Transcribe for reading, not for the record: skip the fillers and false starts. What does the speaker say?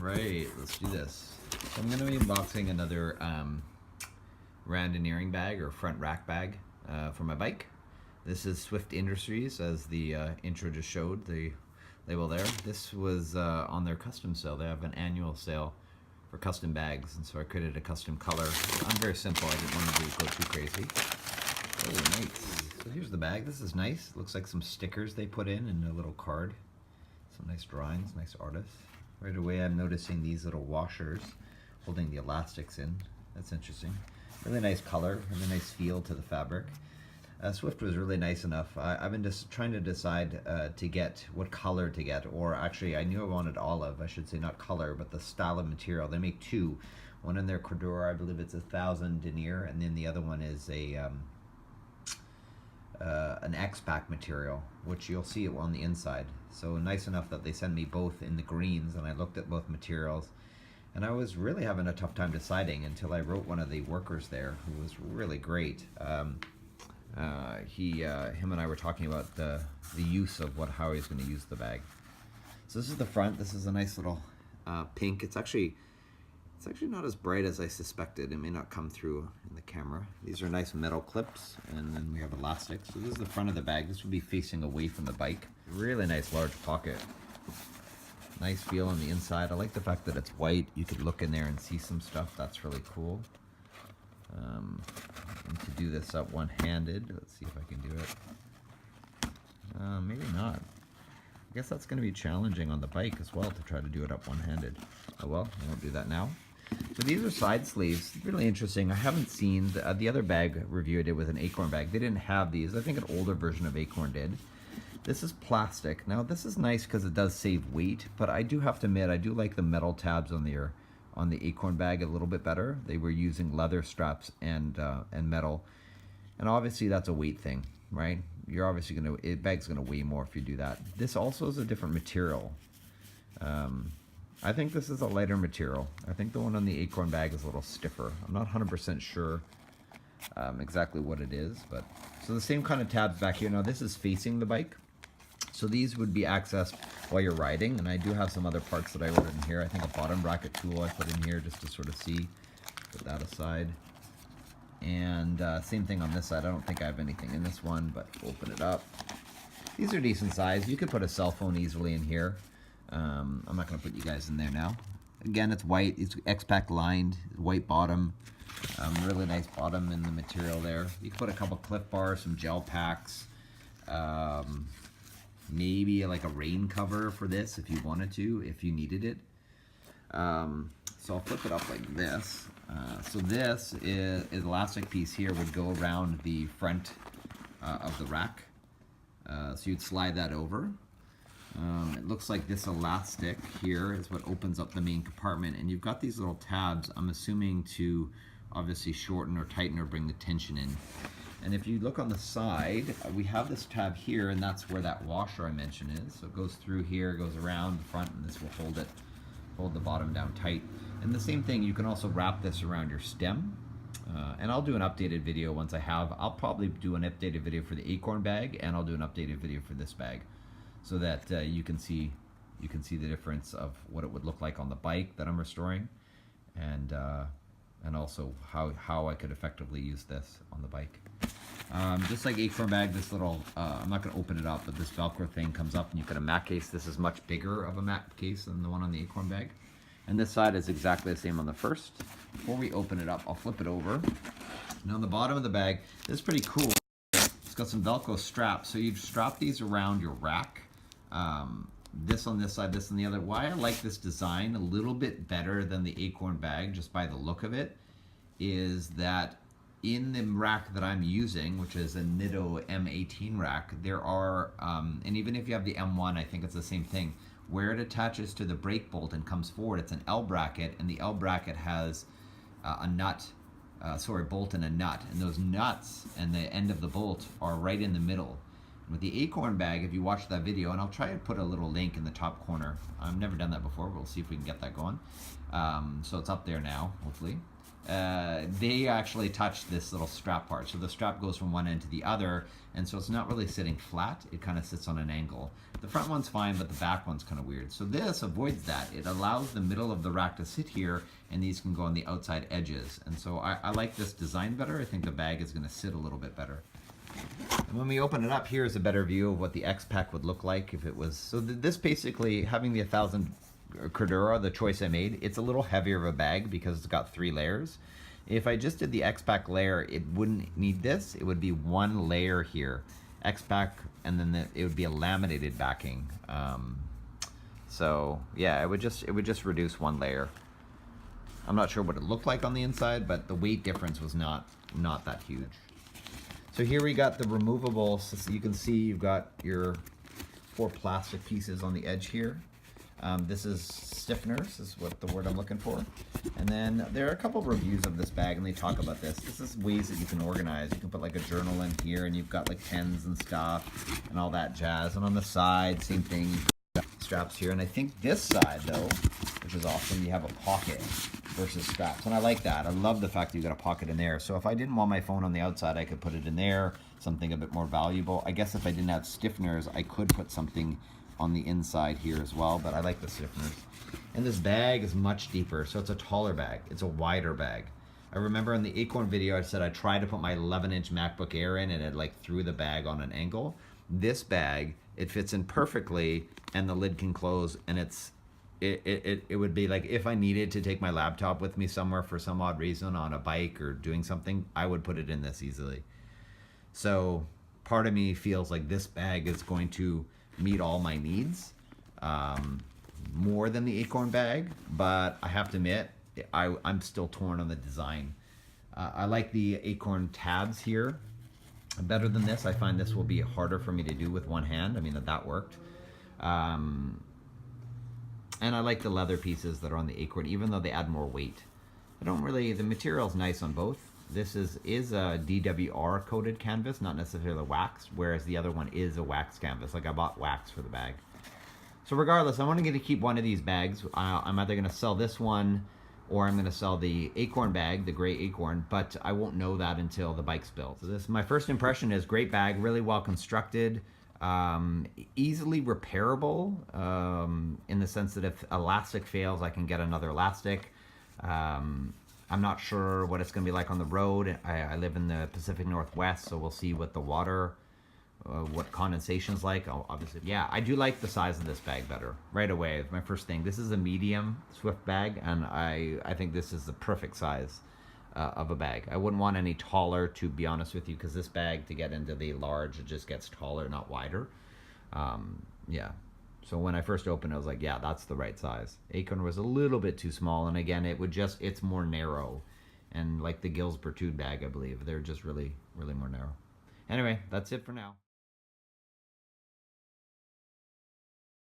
Right, let's do this. So I'm going to be unboxing another randonneuring bag or front rack bag for my bike. This is Swift Industries, as the intro just showed, the label there. This was on their custom sale. They have an annual sale for custom bags, and so I created a custom color. I'm very simple. I didn't want to go too crazy. Oh, nice. So here's the bag. This is nice. Looks like some stickers they put in and a little card. Some nice drawings, nice artists. Right away I'm noticing these little washers holding the elastics in. That's interesting. Really nice color, really nice feel to the fabric. Swift was really nice enough. I've been just trying to decide to get what color to get, or actually I knew I wanted olive. I should say not color, but the style of material. They make two. One in their Cordura, I believe it's 1,000 denier, and then the other one is an X-Pack material, which you'll see it on the inside. So nice enough that they send me both in the greens, and I looked at both materials, and I was really having a tough time deciding until I wrote one of the workers there, who was really great. Him and I were talking about the use of how he's going to use the bag. So this is the front. This is a nice little pink. It's actually not as bright as I suspected. It may not come through in the camera. These are nice metal clips, and then we have elastic. So this is the front of the bag. This would be facing away from the bike. Really nice large pocket. Nice feel on the inside. I like the fact that it's white. You could look in there and see some stuff. That's really cool. And to do this up one-handed, let's see if I can do it. Maybe not. I guess that's going to be challenging on the bike as well to try to do it up one-handed. Oh well, I won't do that now. So these are side sleeves. Really interesting. I haven't seen the other bag review I did with an Acorn bag. They didn't have these. I think an older version of Acorn did. This is plastic. Now this is nice because it does save weight, but I do have to admit I do like the metal tabs on the Acorn bag a little bit better. They were using leather straps and metal, and obviously that's a weight thing, right? You're obviously bag's gonna weigh more if you do that. This also is a different material. I think this is a lighter material. I think the one on the Acorn bag is a little stiffer. I'm not 100% sure exactly what it is, but so the same kind of tabs back here. Now this is facing the bike, so these would be accessed while you're riding, and I do have some other parts that I ordered in here. I think a bottom bracket tool I put in here just to sort of see. Put that aside. And same thing on this side. I don't think I have anything in this one, but open it up. These are decent size. You could put a cell phone easily in here. I'm not going to put you guys in there now. Again, it's white. It's X-Pack lined, white bottom. Really nice bottom in the material there. You could put a couple Cliff Bars, some gel packs, maybe like a rain cover for this if you wanted to, if you needed it. So I'll flip it up like this. So this is elastic piece here would go around the front of the rack. So you'd slide that over. It looks like this elastic here is what opens up the main compartment, and you've got these little tabs, I'm assuming to obviously shorten or tighten or bring the tension in. And if you look on the side, we have this tab here, and that's where that washer I mentioned is. So it goes through here, goes around the front, and this will hold the bottom down tight. And the same thing, you can also wrap this around your stem. And I'll do an updated video once I have. I'll probably do an updated video for the Acorn bag, and I'll do an updated video for this bag, so that you can see the difference of what it would look like on the bike that I'm restoring, and also how I could effectively use this on the bike. Just like Acorn bag, this little, I'm not going to open it up, but this Velcro thing comes up and you get a mat case. This is much bigger of a mat case than the one on the Acorn bag. And this side is exactly the same on the first. Before we open it up, I'll flip it over. Now on the bottom of the bag, this is pretty cool. It's got some Velcro straps. So you strap these around your rack. This on this side, this on the other. Why I like this design a little bit better than the Acorn bag, just by the look of it, is that in the rack that I'm using, which is a Nitto M18 rack, there are, and even if you have the M1, I think it's the same thing, where it attaches to the brake bolt and comes forward, it's an L bracket, and the L bracket has a nut, bolt and a nut, and those nuts and the end of the bolt are right in the middle. And with the Acorn bag, if you watch that video, and I'll try to put a little link in the top corner. I've never done that before, but we'll see if we can get that going. So it's up there now, hopefully. they actually touch this little strap part. So the strap goes from one end to the other, and so it's not really sitting flat. It kind of sits on an angle. The front one's fine, but the back one's kind of weird. So this avoids that. It allows the middle of the rack to sit here, and these can go on the outside edges. And so I like this design better. I think the bag is going to sit a little bit better. And when we open it up, here's a better view of what the X-Pack would look like if it was... So this basically, having the 1000 Cordura, the choice I made, it's a little heavier of a bag because it's got 3 layers. If I just did the X-Pack layer, it wouldn't need this. It would be one layer here. X-Pack, and then it would be a laminated backing. So yeah, it would just reduce one layer. I'm not sure what it looked like on the inside, but the weight difference was not that huge. So here we got the removable, so you can see you've got your 4 plastic pieces on the edge here. This is stiffeners, is what the word I'm looking for. And then there are a couple of reviews of this bag, and they talk about this. This is ways that you can organize. You can put like a journal in here, and you've got like pens and stuff, and all that jazz. And on the side, same thing, straps here. And I think this side, though, which is awesome, you have a pocket versus straps. And I like that. I love the fact that you got a pocket in there. So if I didn't want my phone on the outside, I could put it in there, something a bit more valuable. I guess if I didn't have stiffeners, I could put something on the inside here as well, but I like the stiffeners. And this bag is much deeper, so it's a taller bag. It's a wider bag. I remember in the Acorn video, I said I tried to put my 11-inch MacBook Air in, and it like threw the bag on an angle. This bag, it fits in perfectly, and the lid can close, and it would be like if I needed to take my laptop with me somewhere for some odd reason on a bike or doing something, I would put it in this easily. So part of me feels like this bag is going to meet all my needs more than the Acorn bag, but I have to admit I'm still torn on the design. I like the Acorn tabs here better than this. I find this will be harder for me to do with one hand. I mean, that worked. And I like the leather pieces that are on the Acorn, even though they add more weight. I don't really, the material's nice on both. This is a DWR coated canvas, not necessarily wax, whereas the other one is a wax canvas. Like I bought wax for the bag. So regardless, I'm only going to keep one of these bags. I'm either going to sell this one or I'm going to sell the Acorn bag, the gray Acorn, but I won't know that until the bike's built. So this, my first impression is great bag, really well constructed, easily repairable in the sense that if elastic fails, I can get another elastic. I'm not sure what it's going to be like on the road. I live in the Pacific Northwest, so we'll see what the water, what condensation's like. Obviously, yeah, I do like the size of this bag better right away. It's my first thing. This is a medium Swift bag, and I think this is the perfect size of a bag. I wouldn't want any taller, to be honest with you, because this bag, to get into the large, it just gets taller, not wider. Yeah. So when I first opened, I was like, yeah, that's the right size. Acorn was a little bit too small, and again, it's more narrow. And like the Gilles Bertude bag, I believe, they're just really, really more narrow. Anyway, that's it for now.